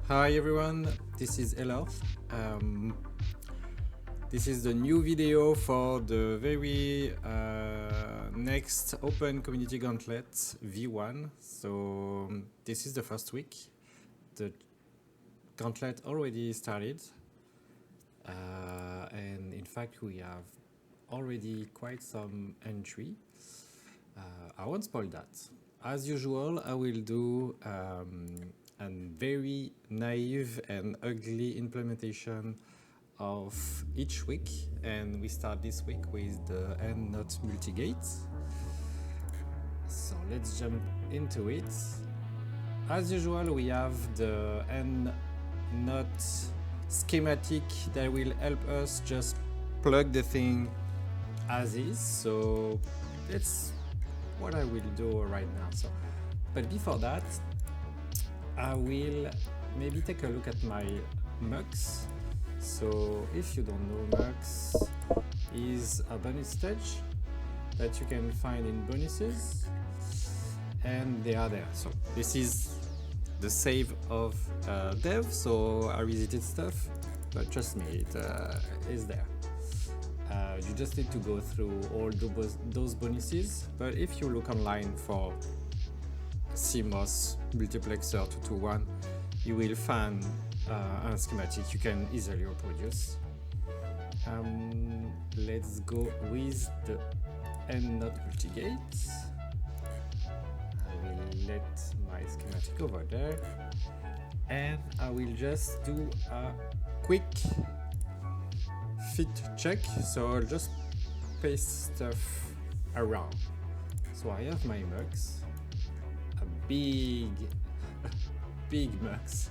Hi everyone, this is Eloth. This is the new video for the very next Open Community Gauntlet V1. So this is the first week. The gauntlet already started. And in fact we have already quite some entry. I won't spoil that. As usual, I will do a very naive and ugly implementation of each week, and we start this week with the AndNotMultiGate. So let's jump into it. As usual, we have the AndNot schematic that will help us just plug the thing as is. So that's what I will do right now. So, but before that, I will maybe take a look at my mux. So if you don't know, mux is a bonus stage that you can find in bonuses, and they are there. So this is the save of dev, so I revisited stuff, but trust me, it is there. You just need to go through all those bonuses, but if you look online for CMOS multiplexer 221, you will find a schematic you can easily reproduce. Let's go with the AndNotMultiGate. I will let my schematic over there, and I will just do a quick fit check. So I'll just paste stuff around. So I have my mux, a big mux.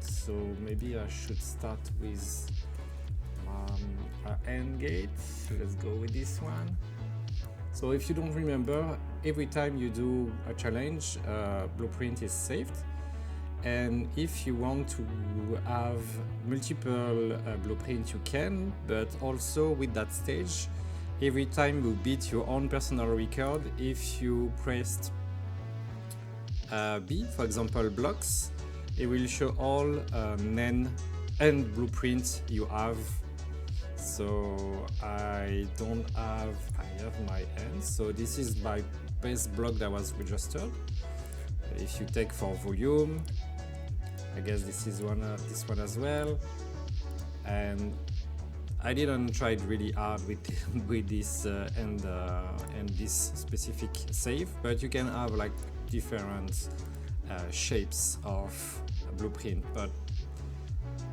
So maybe I should start with our AND gate. Let's go with this one. So if you don't remember, every time you do a challenge, blueprint is saved. And if you want to have multiple blueprints, you can, but also with that stage, every time you beat your own personal record, if you pressed B, for example, blocks, it will show all end blueprints you have. So I have my end. So this is my best block that was registered. If you take for volume, I guess this is this one as well. And I didn't try it really hard with this and this specific save, but you can have like different shapes of a blueprint. But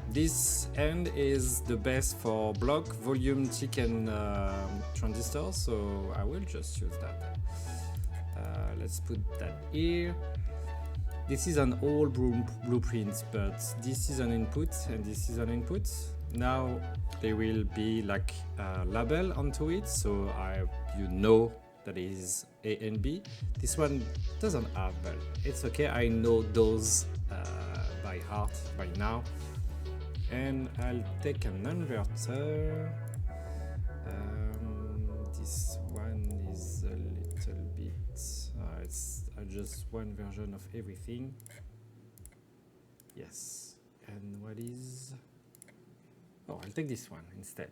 this end is the best for block, volume, tick, and transistor, so I will just use that. Let's put that here. This is an old blueprint, but this is an input and this is an input. Now there will be like a label onto it, so you know that is A and B. This one doesn't have, but it's okay. I know those by heart by now. And I'll take an inverter. This one is a little bit. It's just one version of everything. Yes. And what is? Oh, I'll take this one instead.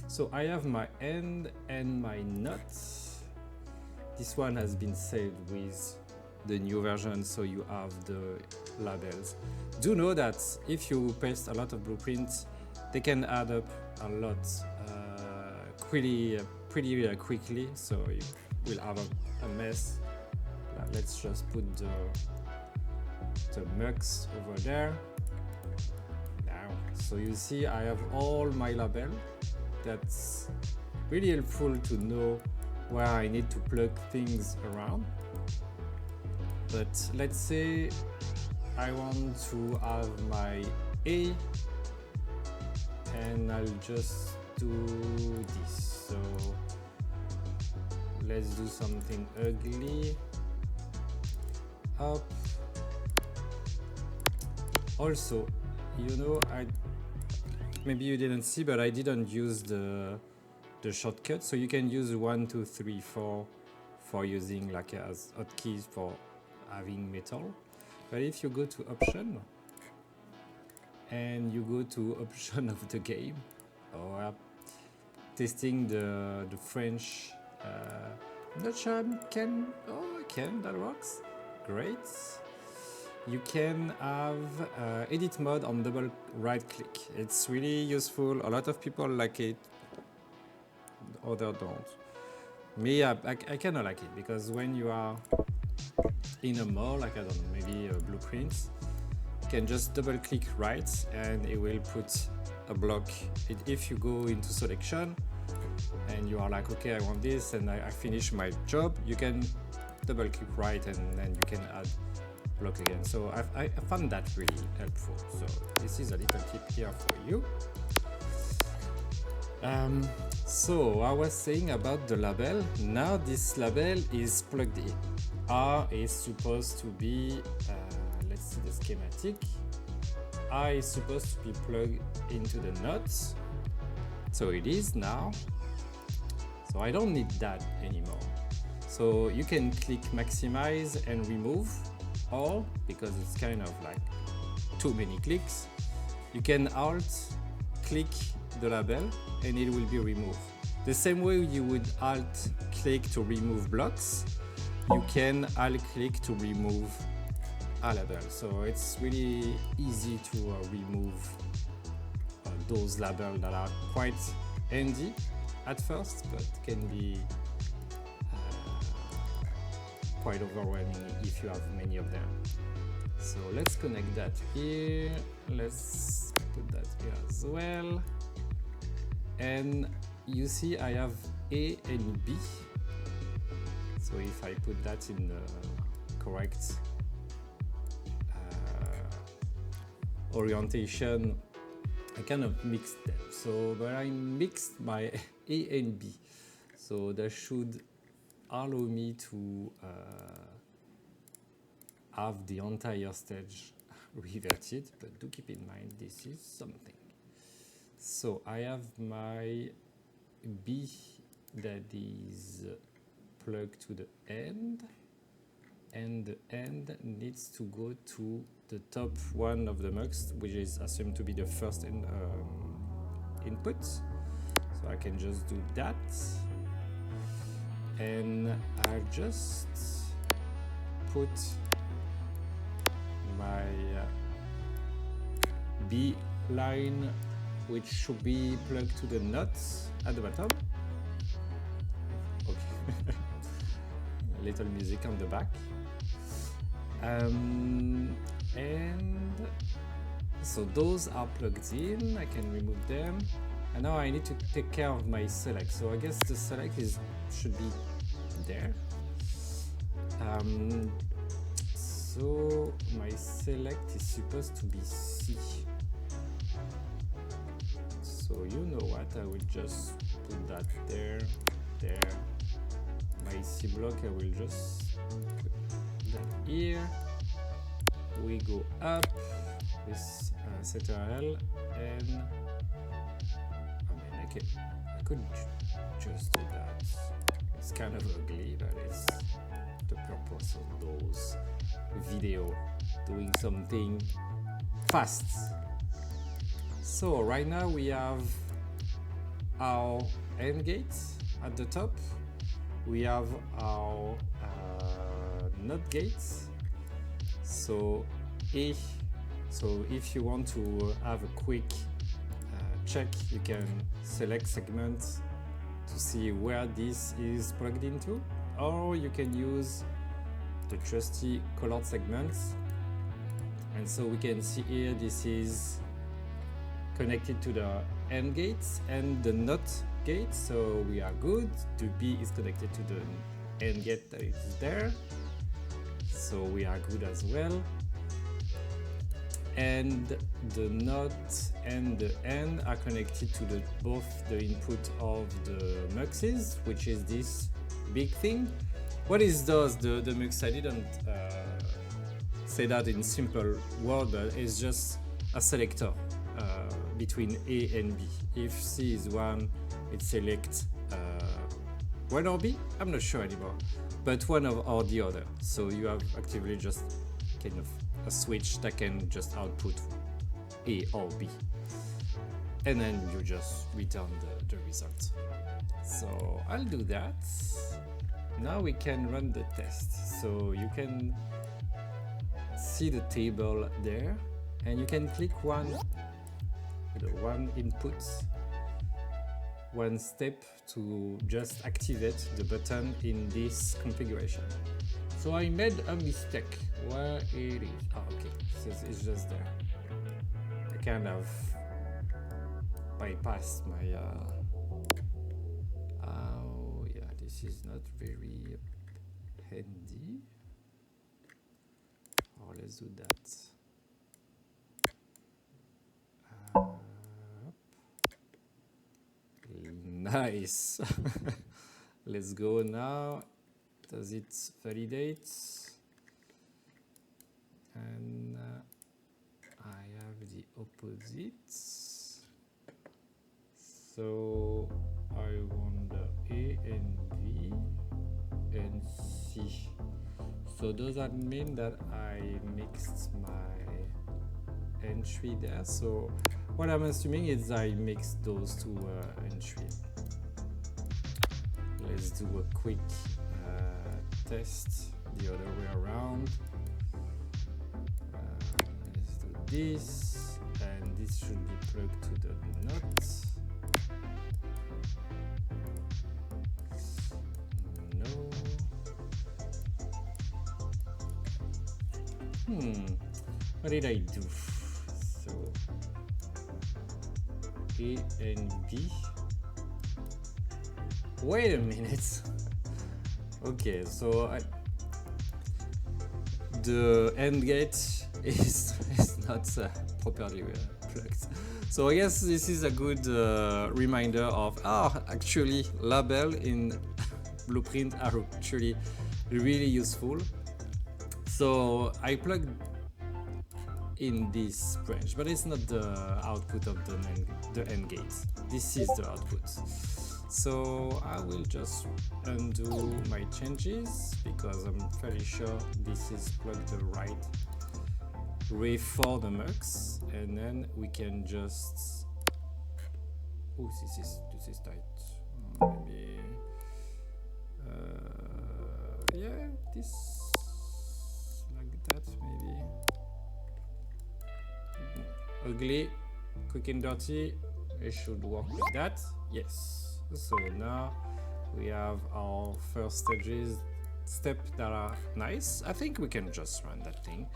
So I have my end and my not. This one has been saved with the new version, so you have the labels. Do know that if you paste a lot of blueprints, they can add up a lot pretty quickly, so you will have a mess. Let's just put the mux over there. Now, so you see I have all my label. That's really helpful to know where I need to plug things around. But let's say I want to have my A, and I'll just do this. So let's do something ugly. Up. Also, you know, maybe you didn't see, but I didn't use the shortcut. So you can use 1, 2, 3, 4 for using like as hotkeys for having metal. But if you go to option and you go to option of the game, or testing the French, not sure I can, oh I can, that works, great. You can have edit mode on double right click. It's really useful, a lot of people like it, others don't. Me, I kind of like it, because when you are in a mall, like I don't know, maybe a blueprint, you can just double click right and it will put a block. If you go into selection and you are like, okay, I want this, and I finish my job, you can double click right and then you can add block again. So I found that really helpful. So this is a little tip here for you. So I was saying about the label. Now this label is plugged in. R is supposed to be, let's see the schematic. R is supposed to be plugged into the nuts. So it is now. So I don't need that anymore. So you can click maximize and remove, or because it's kind of like too many clicks, you can alt click the label and it will be removed. The same way you would alt click to remove blocks, you can alt click to remove a label. So it's really easy to remove those labels that are quite handy at first, but can be quite overwhelming if you have many of them. So let's connect that here. Let's put that here as well. And you see I have A and B. So if I put that in the correct orientation, I kind of mixed them. So, but I mixed my A and B. So that should allow me to have the entire stage reverted, but do keep in mind this is something. So I have my B that is plugged to the end, and the end needs to go to the top one of the mux, which is assumed to be the first input. So I can just do that, and I just put my B line, which should be plugged to the nuts at the bottom. Okay. A little music on the back. And so those are plugged in. I can remove them. And now I need to take care of my select. So I guess the select should be there. So my select is supposed to be C. So you know what, I will just put that there, there. My C block, I will just put that here. We go up with CTRL, and I could just do that. It's kind of ugly, but it's the purpose of those video, doing something fast. So right now we have our AND gate at the top. We have our NOT gates. So if you want to have a quick check, you can select segments to see where this is plugged into, or you can use the trusty colored segments. And so we can see here this is connected to the AND gates and the NOT gate, so we are good. The B is connected to the AND gate that is there, so we are good as well. And the NOT and the AND are connected to both the input of the muxes, which is this big thing. What is those? The mux, I didn't say that in simple word, but it's just a selector between A and B. If C is 1, it selects 1 or B, I'm not sure anymore, but one or the other. So you have actively just kind of a switch that can just output A or B. And then you just return the result. So I'll do that. Now we can run the test. So you can see the table there, and you can click one input, one step to just activate the button in this configuration. So I made a mistake. Where it is? Oh, okay. So it's just there. I kind of bypassed my. Oh yeah, this is not very handy. Oh, let's do that. Nice. Let's go now. Does it validate? And I have the opposite. So I want the A and B and C. So does that mean that I mixed my entry there? So what I'm assuming is I mixed those two entries. Let's do a quick test the other way around. Let's do this, and this should be plugged to the nut. No. What did I do? So A and B. Wait a minute. Okay, so the AND gate is not properly plugged. So I guess this is a good reminder of actually label in Blueprint are actually really useful. So I plugged in this branch, but it's not the output of the AND gate. This is the output. So I will just undo my changes because I'm fairly sure this is plugged the right way for the mux, and then we can just this is tight. Maybe yeah, this like that maybe. Ugly, quick and dirty. It should work like that. Yes. So now we have our first step that are nice. I think we can just run that thing.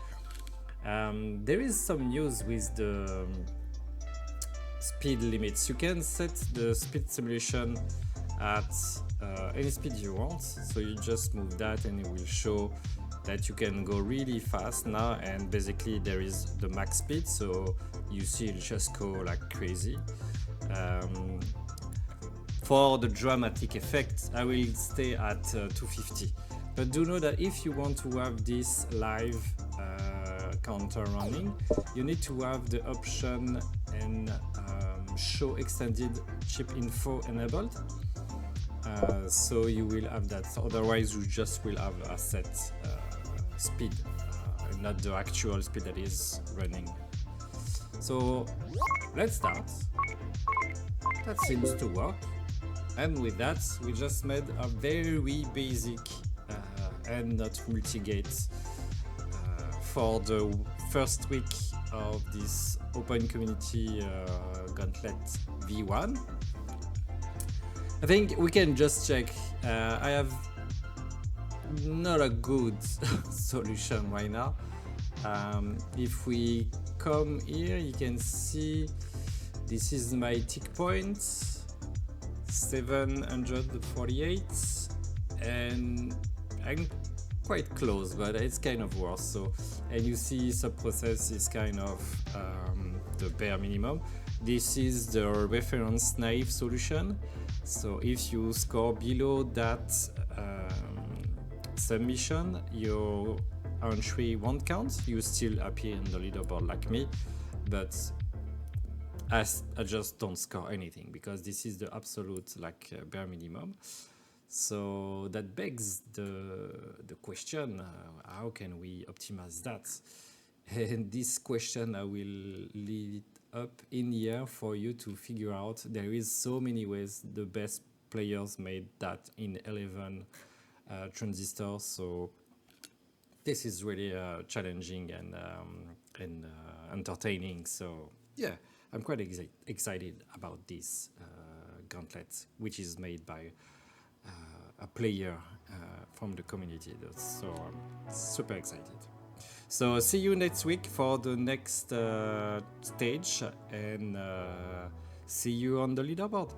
There is some news with the speed limits. You can set the speed simulation at any speed you want. So you just move that and it will show that you can go really fast now, and basically there is the max speed, so you see it just go like crazy. For the dramatic effect, I will stay at 250. But do know that if you want to have this live counter running, you need to have the option and show extended chip info enabled. So you will have that. Otherwise, you just will have a set speed, and not the actual speed that is running. So let's start. That seems to work. And with that, we just made a very basic AndNotMultiGate for the first week of this open community Gauntlet V1. I think we can just check. I have not a good solution right now. If we come here, you can see this is my tick point, 748, and I'm quite close, but it's kind of worse. So, and you see subprocess is kind of the bare minimum. This is the reference naive solution. So if you score below that submission, your entry won't count. You still appear in the leaderboard like me, but I just don't score anything because this is the absolute like bare minimum. So that begs the question, how can we optimize that? And this question I will leave it up in the air for you to figure out. There is so many ways. The best players made that in 11 transistors, so this is really challenging and entertaining. So yeah, I'm quite excited about this gauntlet, which is made by a player from the community. So I'm super excited. So see you next week for the next stage, and see you on the leaderboard.